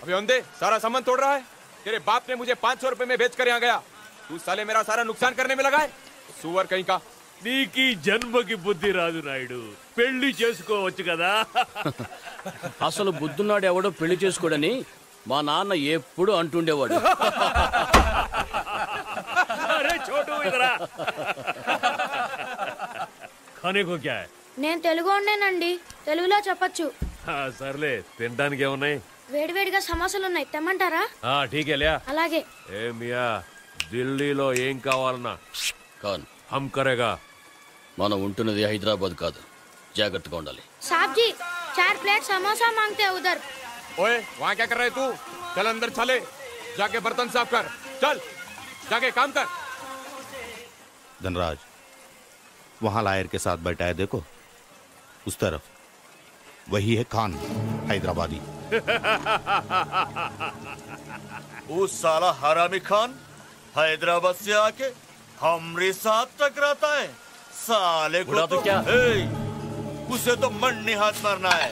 अबे ओंदे सारा सामान तोड़ रहा है। तेरे बाप ने मुझे 500 रुपए में बेच कर यहाँ गया, तू साले मेरा सारा नुकसान करने में लगा है। सुअर कहीं का। నీకి జన్మకి బుద్ధి రాదు నాయుడు, పెళ్లి చేసుకోవచ్చు కదా. అసలు బుద్ధున్నాడు ఎవడో పెళ్లి చేసుకోడని మా నాన్న ఎప్పుడు అంటుండేవాడు. అరే చోటు ఇదరా. ఖానే కో క్యా హై? నేను తెలుగోనేనండి, తెలుగులో చెప్పొచ్చు. సర్లే, తినడానికి ఏమున్నాయి? వేడివేడిగా సమోసాలు ఉన్నాయి, తెమ్మంటారా? ఠీక్ హై లియా. అలాగే. ఏ మియా, ఢిల్లీలో ఏం కావాలన్నా ఖాన్ హమ్ కరేగా. మనం ఉంటున్నది హైదరాబాద్ కాదు, జాగ్రత్తగా ఉండాలి. साहब जी 4 प्लेट समोसा मांगते हैं उधर. ओए वहाँ क्या कर रहे तू? चल अंदर चले, जाके बर्तन साफ कर. चल जाके काम कर. धनराज वहां लायर के साथ बैठा है, देखो उस तरफ, वही है खान हैदराबादी. उस साला हरामी खान हैदराबाद से आके हमरे साथ टकराता है. साले को तो क्या? उसे तो मन्नी हाथ मारना है.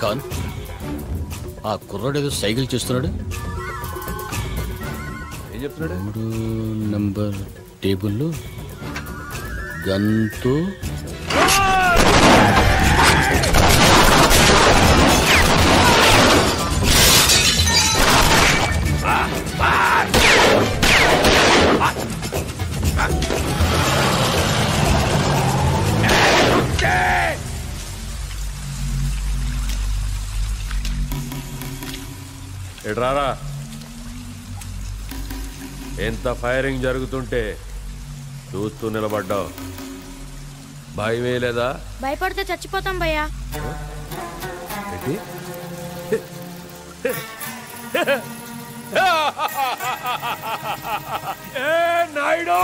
ఖాన్, ఆ కుర్రాడు ఏదో సైకిల్ చేస్తున్నాడు. ఏం చెప్తున్నాడు? 3 నంబర్ టేబుల్లో గన్తో ఎడ్రారా. ఎంత ఫైరింగ్ జరుగుతుంటే చూస్తూ నిలబడ్డావు, భయమే లేదా? భయపడితే చచ్చిపోతాం భయ్యా. నాయుడు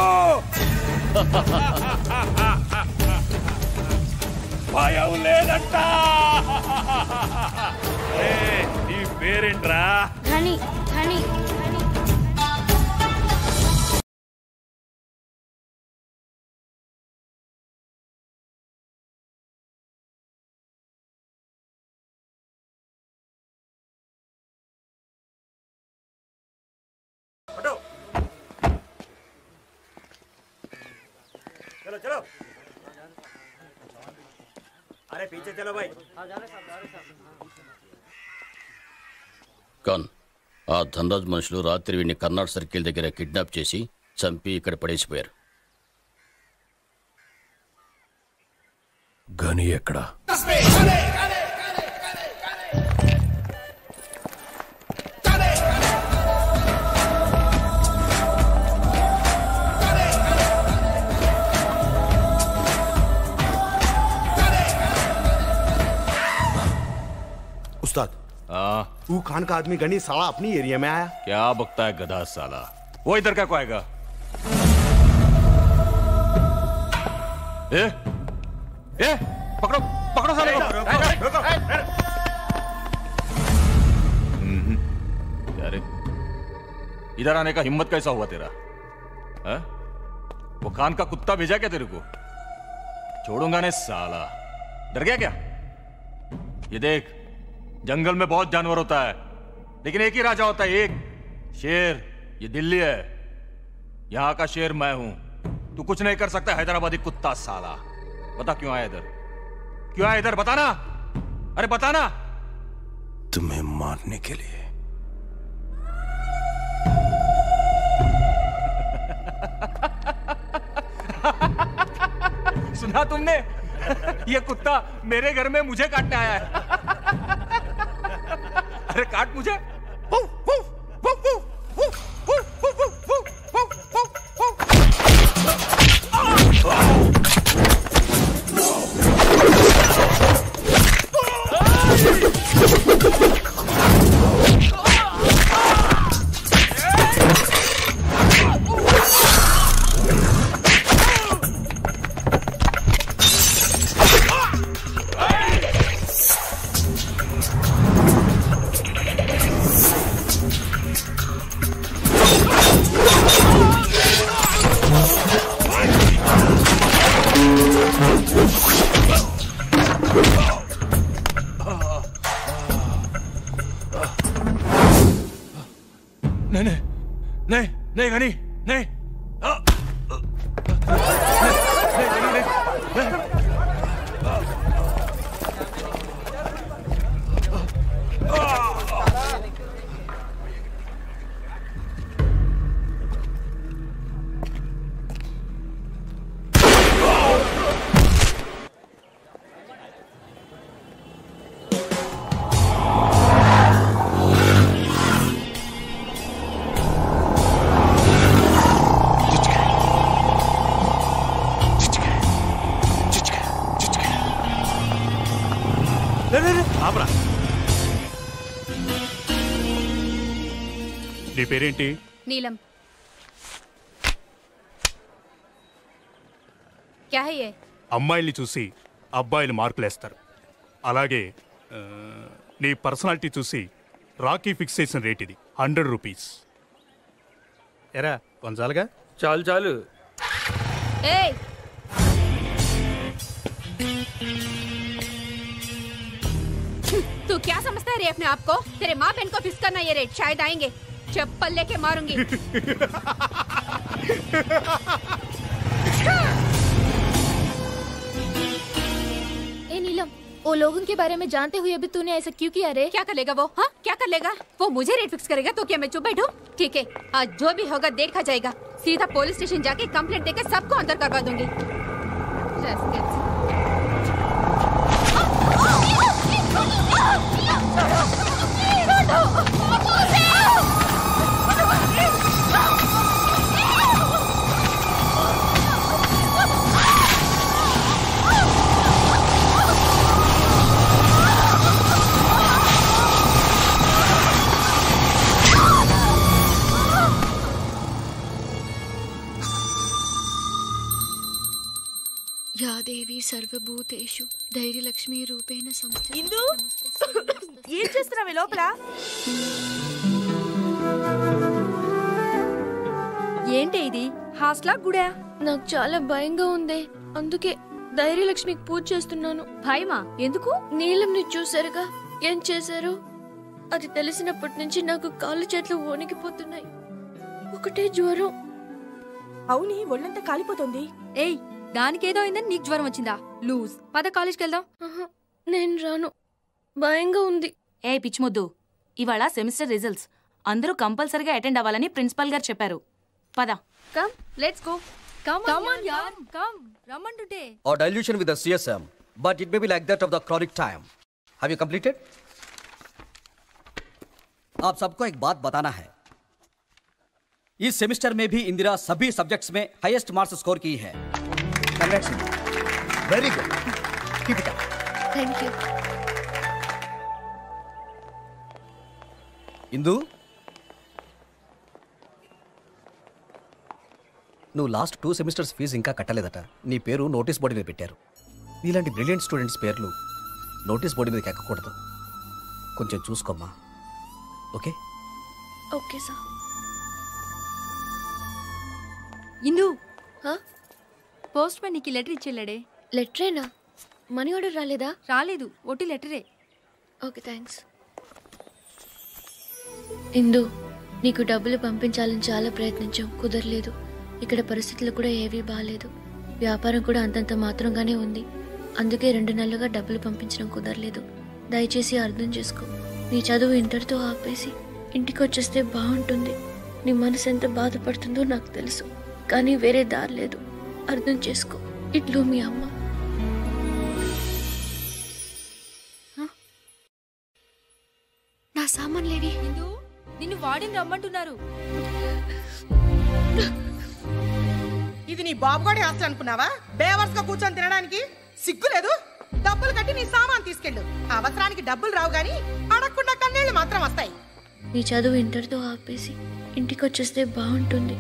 భయం లేదంట. నీ పేరేంట్రా? ధని ధని ధని. चलो चलो, अरे पीछे चलो भाई. ఖాన్, ఆ ధనరాజ్ మనుషులు రాత్రి వీడిని కర్నాటక సర్కిల్ దగ్గర కిడ్నాప్ చేసి చంపి ఇక్కడ పడేసిపోయారు. గని ఎక్కడా? उस्ताद, वो खान का आदमी गनी साला अपनी एरिया में आया. क्या बकता है गधा साला? वो इधर क्या को आएगा? ए पकड़ो पकड़ो साले को. अरे इधर आने का हिम्मत कैसा हुआ तेरा? है? वो खान का कुत्ता भेजा क्या तेरे को? छोड़ूंगा नहीं साला. डर गया क्या? ये देख, जंगल में बहुत जानवर होता है, लेकिन एक ही राजा होता है, एक शेर. ये दिल्ली है, यहां का शेर मैं हूं. तू कुछ नहीं कर सकता हैदराबादी कुत्ता साला. बता क्यों आया इधर? क्यों आया इधर? बताना. अरे बताना. तुम्हें मारने के लिए. सुना तुमने? ये कुत्ता मेरे घर में मुझे काटने आया है. अरे काट मुझे. नहीं नहीं नहीं नहीं गनी नहीं నీ పేరేంటి? नीलम। क्या है ये? అమ్మాయిల్ని చూసి అబ్బాయిలు మార్కులేస్తారు. అలాగే నీ పర్సనాలిటీ చూసి రాకీ ఫిక్సేషన్ రేట్ ఇది 100 రూపీస్. ఎరా కొంచాలుగా? చాలు చాలు. ए! तू क्या समझता है रे अपने आप को? तेरे माँ बहन को फिक्स करना ये रेट शायद आएंगे. चप्पल लेके मारूंगी. ए नीलम, वो लोगों के बारे में जानते हुए भी तूने ऐसा क्यों किया रे? क्या कर लेगा वो? हाँ क्या कर लेगा वो? मुझे रेट फिक्स करेगा तो क्या मैं चुप बैठूं? ठीक है, आज जो भी होगा देखा जाएगा. सीधा पुलिस स्टेशन जाके कंप्लेंट देकर सबको अंदर करवा दूंगी. या देवी सर्वभूतेषु ధైర్యలక్ష్మి రూపేణ సంస్థిత. ఇందు ఏం చేస్తున్నావే లోపల? ఏంటి ఇది? హాస్టల్ గుడా? నాకు చాలా భయంగా ఉంది, అందుకే ధైర్యలక్ష్మికి పూజ చేస్తున్నాను. భయమా? ఎందుకు? నీలంని చూసారుగా ఏం చేశారు? అది తెలిసినప్పటి నుంచి నాకు కాళ్ళు చేతులు వణికిపోతున్నాయి. ఒకటే జ్వరం. అవుని ఒళ్ళంతా కాలిపోతుంది. ఏయ్, దానికేదో అయిందని నీకు జ్వరం వచ్చిందా? లూజ్. పద కాలేజ్కి వెళ్దాం. నేను రాను, భయంగా ఉంది. ఏ పిచ్చిమొద్దు, ఇవాళ సెమిస్టర్ రిజల్ట్స్, అందరూ కంపల్సరీగా అటెండ్ అవ్వాలని ప్రిన్సిపల్ గారు చెప్పారు. పద. Come let's go. Come on యార్, come. రమ్మంటుంటే. Or dilution with the CSM, but it may be like that of the chronic time. Have you completed? आप सबको एक बात बताना है. इस सेमेस्टर में भी इंदिरा सभी सब्जेक्ट्स में हाईएस्ट मार्क्स स्कोर की है. Very good. Keep it up. Thank you. ఇందు, నువ్వు లాస్ట్ 2 సెమిస్టర్స్ ఫీజు ఇంకా కట్టలేదట. నీ పేరు నోటీస్ బోర్డు మీద పెట్టారు. నీలాంటి బ్రిలియంట్ స్టూడెంట్స్ పేర్లు నోటీస్ బోర్డు మీదకి ఎక్కకూడదు. కొంచెం చూసుకోమ్మా. Okay? Okay sir. Indu, postman నీకు లెటర్ ఇచ్చేళ్ళాడే. లెటరేనా? మనీ ఆర్డర్ రాలేదా? రాలేదు, ఒట్టి లెటరే. Okay thanks. ఇందు, నీకు డబ్బులు పంపించాలని చాలా ప్రయత్నించాం, కుదరలేదు. ఇక్కడ పరిస్థితులు కూడా ఏవీ బాగాలేదు. వ్యాపారం కూడా అంతంత మాత్రంగానే ఉంది. అందుకే 2 నెలలుగా డబ్బులు పంపించడం కుదరలేదు. దయచేసి అర్థం చేసుకో. నీ చదువు ఇంటర్తో ఆపేసి ఇంటికి వచ్చేస్తే బాగుంటుంది. నీ మనసు ఎంత బాధపడుతుందో నాకు తెలుసు, కానీ వేరే దారి లేదు. అర్థం చేసుకో. ఇట్లు మీ అమ్మ. నా సామాన్లేవి? నిన్ను వాడిని రమ్మంటున్నారు. ఇది నీ బాబుగాడి హాస్టల్ అనుకున్నావా? బేవర్స్ గా కూర్చొని తినడానికి సిగ్గు లేదు? డబ్బులు కట్టి నీ సామాన్ తీసుకెళ్ళు. అవసరానికి డబ్బులు రావు గాని అడగకుండా కన్నీళ్లు మాత్రం వస్తాయి. నీ చదువు ఇంటర్తో ఆపేసి ఇంటికి వచ్చేస్తే బాగుంటుంది.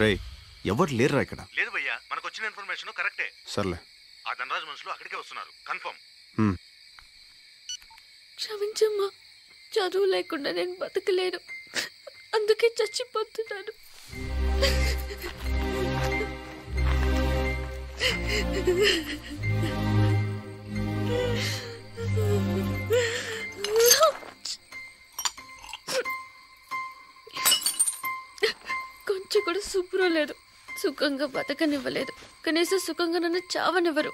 రేయ్, ఎవరు లేరురా ఇక్కడ? లేదు భయ్యా, మనకు వచ్చిన ఇన్ఫర్మేషన్ కరెక్టే. సర్లే, ఆ ధనరాజ్ మనుషులు అక్కడికే వస్తున్నారు, కన్ఫర్మ్. క్షమించమ్మా, చదువు లేకుండా నేను బతకలేను, అందుకే చచ్చిపోతున్నాను. కూడా శుభ్రం లేదు. సుఖంగా బతకనివ్వలేదు. కనీసం సుఖంగా నన్ను చావనివ్వరు.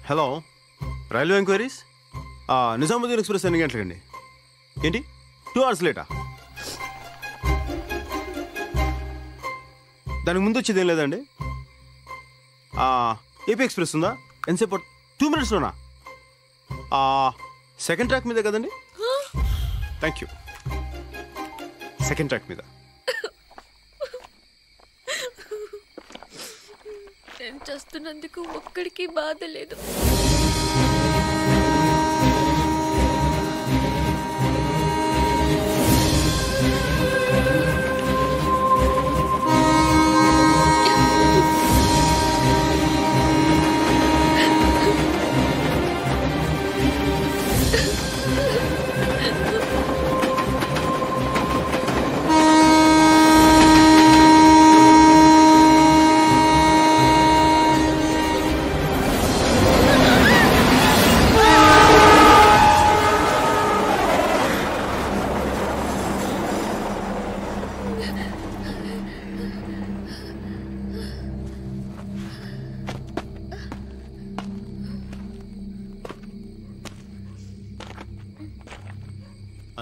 Hello, railway enquiries. Nizamuddin express ఎన్ని గంటలకండి? ఏంటి 2 hours లేటా? దానికి ముందు వచ్చేది ఏం లేదండి. ఏపీ ఎక్స్ప్రెస్ ఉందా? ఎంతసేపు? 2 minutesలోనా? సెకండ్ ట్రాక్ మీదే కదండి? Thank you. సెకండ్ ట్రాక్ మీద. నేను చేస్తున్నందుకు ఒక్కడికి బాధ లేదు.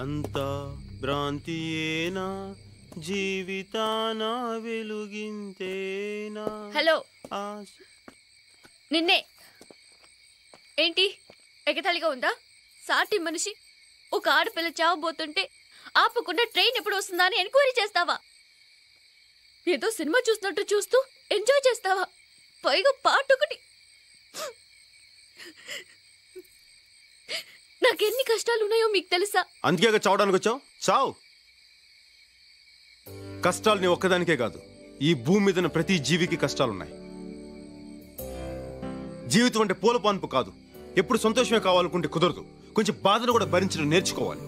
అంతా భ్రాంతియేనా, జీవితాన వెలుగింతేనా? హలో, నిన్నే. ఏంటి ఎగతాళిగా ఉందా? సాటి మనిషి ఒక ఆడపిల్ల చావబోతుంటే ఆపకుండా ట్రైన్ ఎప్పుడు వస్తుందా అని ఎంక్వైరీ చేస్తావా? ఏదో సినిమా చూసినట్టు చూస్తూ ఎంజాయ్ చేస్తావా? పైగా పాటొకటి. నాకెన్ని కష్టాలున్నాయో మీకు తెలుసా? అందుకే చావడానికి వచ్చావు. చావు. కష్టాలు నీ ఒక్కదానికే కాదు, ఈ భూమి మీద ప్రతి జీవికి కష్టాలున్నాయి. జీవితం అంటే పూల పాన్పు కాదు. ఎప్పుడు సంతోషమే కావాలనుకుంటే కుదరదు. కొంచెం బాధను కూడా భరించడం నేర్చుకోవాలి.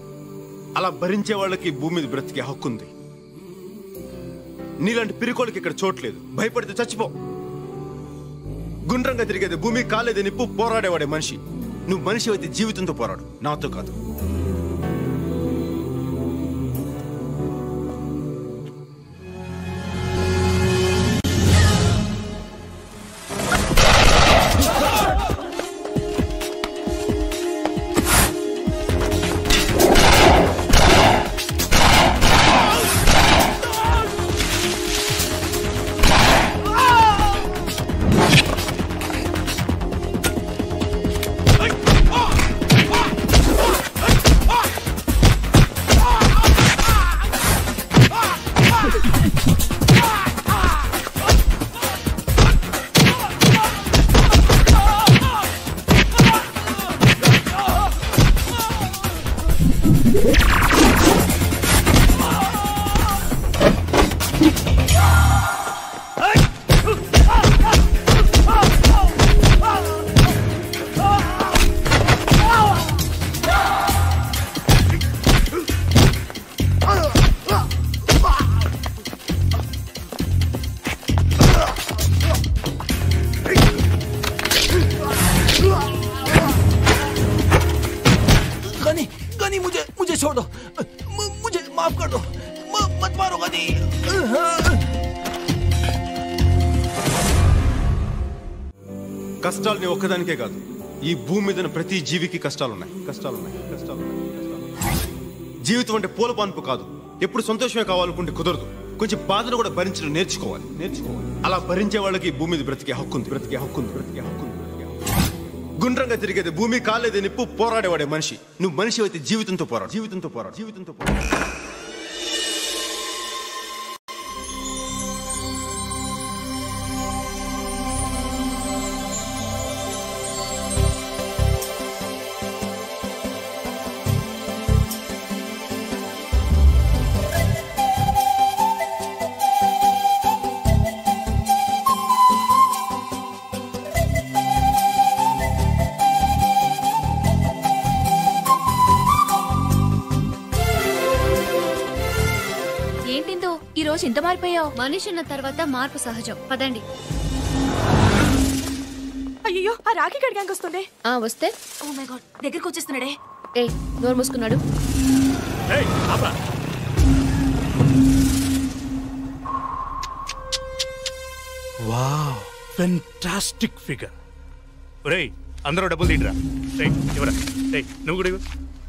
అలా భరించే వాళ్ళకి భూమి మీద బ్రతికే హక్కు ఉంది. నీలాంటి పిరికోళ్ళకి ఇక్కడ చోట్లేదు. భయపడితే చచ్చిపో. గుండ్రంగా తిరిగేది భూమి, కాలేదే నిప్పు, పోరాడేవాడే మనిషి. నువ్వు మనిషి అయితే జీవితంతో పోరాడు, నాతో కాదు. కష్టాలు నీ ఒక్కదానికే కాదు, ఈ భూమి మీద ప్రతి జీవికి కష్టాలున్నాయి. జీవితం అంటే పూల పాన్పు కాదు. ఎప్పుడు సంతోషమే కావాలనుకుంటే కుదరదు. కొంచెం బాధను కూడా భరించడం నేర్చుకోవాలి. అలా భరించే వాళ్ళకి భూమి మీద బ్రతికే హక్కు ఉంది. గుండ్రంగా తిరిగేది భూమి, కాలేదే నిప్పు, పోరాడేవాడే మనిషి. నువ్వు మనిషి అయితే జీవితంతో పోరాడు. రోజు ఇంత మారిపోయావు? మనిషి ఉన్న తర్వాత మార్పు సహజం. పదండి. అయ్యో, ఆ రాఖీ గడి గ్యాంగ్ వస్తుండే. వస్తే? ఓ మై గాడ్, దగ్గరికి వచ్చేస్తున్నాడే. ఏయ్, నోరు మూసుకున్నాడు. Wow, fantastic figure. ఒరేయ్, అందరూ డబ్బులు తీయరా. ఇవ్వరా. నువ్వు కూడా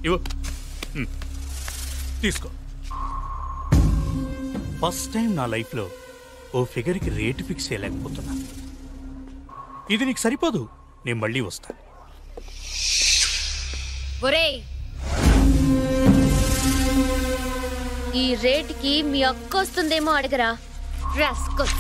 ఇవ్వు. తీసుకో. ఫస్ట్ టైం నా లైఫ్లో ఓ ఫిగర్కి రేటు ఫిక్స్ చేయలేకపోతున్నా. ఇది నీకు సరిపోదు, నేను మళ్ళీ వస్తా. ఒరేయ్, ఈ రేటుకి మీ అక్క వస్తుందేమో అడగరా. రాస్కల్.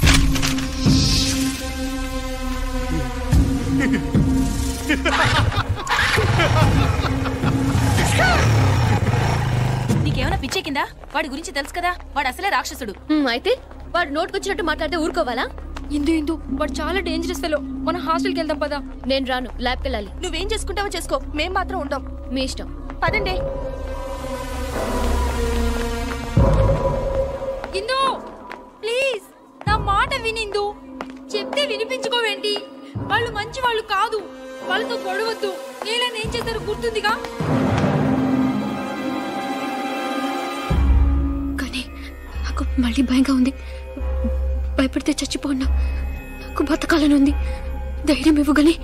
నీకేమైనా పిచ్చే కింద? వాడి గురించి తెలుసు కదా, వాడు అసలే రాక్షసుడు. అయితే వాడు నోటుకొచ్చినట్టు మాట్లాడితే ఊరుకోవాలా? ఇందు వాడు చాలా డేంజరస్ ఫెలో. మన హాస్టల్కి వెళ్దాం పదా. నేను రాను, ల్యాబ్కి వెళ్ళాలి. నువ్వేం చేసుకుంటావో చేసుకో, మేం మాత్రం ఉంటాం. మీ ఇష్టం. పదండి. ఇందు ప్లీజ్ నా మాట వినిందు. చెప్తే వినిపించుకోవేంటి? వాళ్ళు మంచి వాళ్ళు కాదు, వాళ్ళతో గొడవద్దు. నీళ్ళని ఏం చేశారు గుర్తుందిగా? కానీ నాకు మళ్ళీ భయంగా ఉంది. భయపడితే చచ్చిపోన్నా. నాకు బతకాలని ఉంది. ధైర్యం ఇవ్వగని.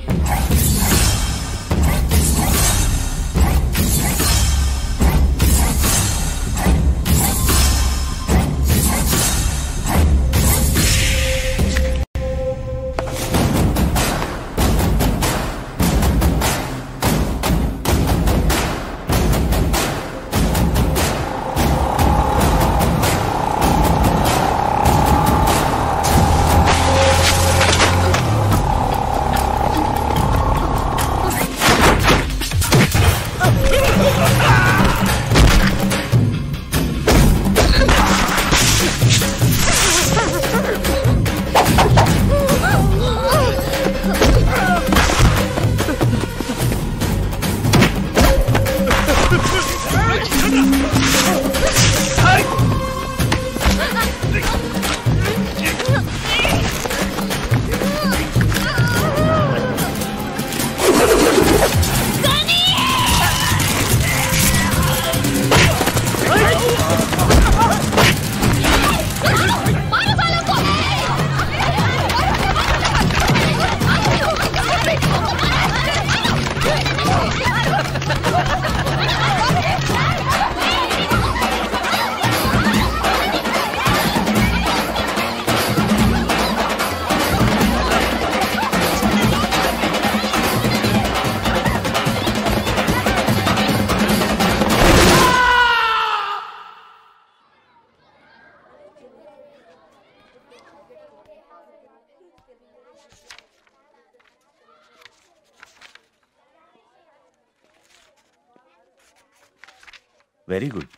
వెరీ గుడ్,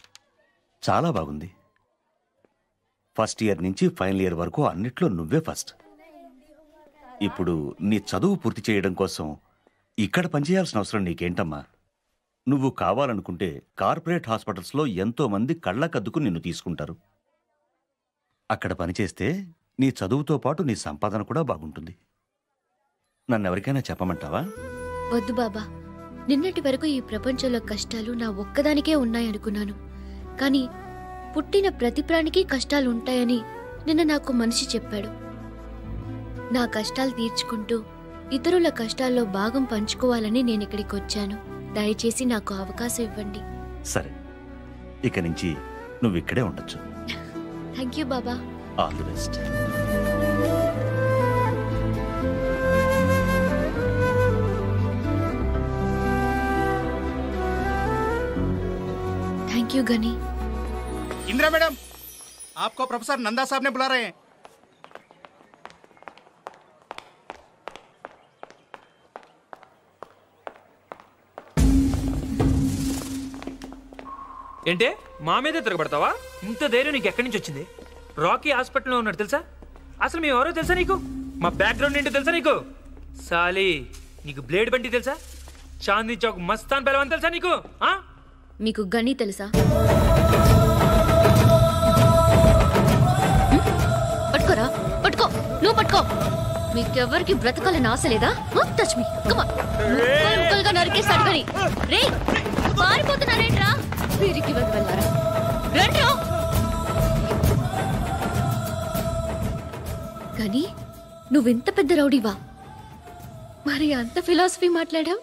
చాలా బాగుంది. ఫస్ట్ ఇయర్ నుంచి ఫైనల్ ఇయర్ వరకు అన్నిట్లో నువ్వే ఫస్ట్. ఇప్పుడు నీ చదువు పూర్తి చేయడం కోసం ఇక్కడ పనిచేయాల్సిన అవసరం నీకేంటమ్మా? నువ్వు కావాలనుకుంటే కార్పొరేట్ హాస్పిటల్స్లో ఎంతో మంది కళ్ళకద్దుకు నిన్ను తీసుకుంటారు. అక్కడ పనిచేస్తే నీ చదువుతో పాటు నీ సంపాదన కూడా బాగుంటుంది. నన్నెవరికైనా చెప్పమంటావా? వద్దు బాబా. నిన్నటి వరకు ఈ ప్రపంచంలో కష్టాలు నా ఒక్కదానికే ఉన్నాయనుకున్నాను. కానీ పుట్టిన ప్రతి ప్రాణికి కష్టాలు ఉంటాయని నిన్న నాకు మనిషి చెప్పాడు. నా కష్టాలు తీర్చుకుంటూ ఇతరుల కష్టాల్లో భాగం పంచుకోవాలని నేను ఇక్కడికి వచ్చాను. దయచేసి నాకు అవకాశం ఇవ్వండి. సరే, ఇక నుంచి నువ్వు ఇక్కడే ఉండొచ్చు. థ్యాంక్ యూ బాబా. All the best. Thank you Ghani. Indira madam, आपको प्रोफेसर नंदा साहब ने बुला रहे हैं। ఏంటే మా మీదే తిరగబడతావా? ఇంత ధైర్యం నీకు ఎక్కడి నుంచి వచ్చింది? రాకీ హాస్పిటల్లో ఉన్నాడు తెలుసా? అసలు మేము ఎవరో తెలుసా నీకు? మా బ్యాక్గ్రౌండ్ ఏంటో తెలుసా నీకు? సాలి, నీకు బ్లేడ్ బండి తెలుసా? చాందీ చౌక్ మస్తాన్ పెలవన్ తెలుసా నీకు? మీకు గని తెలుసా? పట్టుకో. మీకెవరికి బ్రతకాలని ఆశ లేదా? Touch me. ముక్కలుగా నరికేస్తాడు కానీ రే పారిపోతున్నారేంట్రా? వీరికి వెళ్ళారా? రండ్రా. కానీ నువ్వెంత పెద్ద రౌడీవా? మరి అంత ఫిలాసఫీ మాట్లాడావు?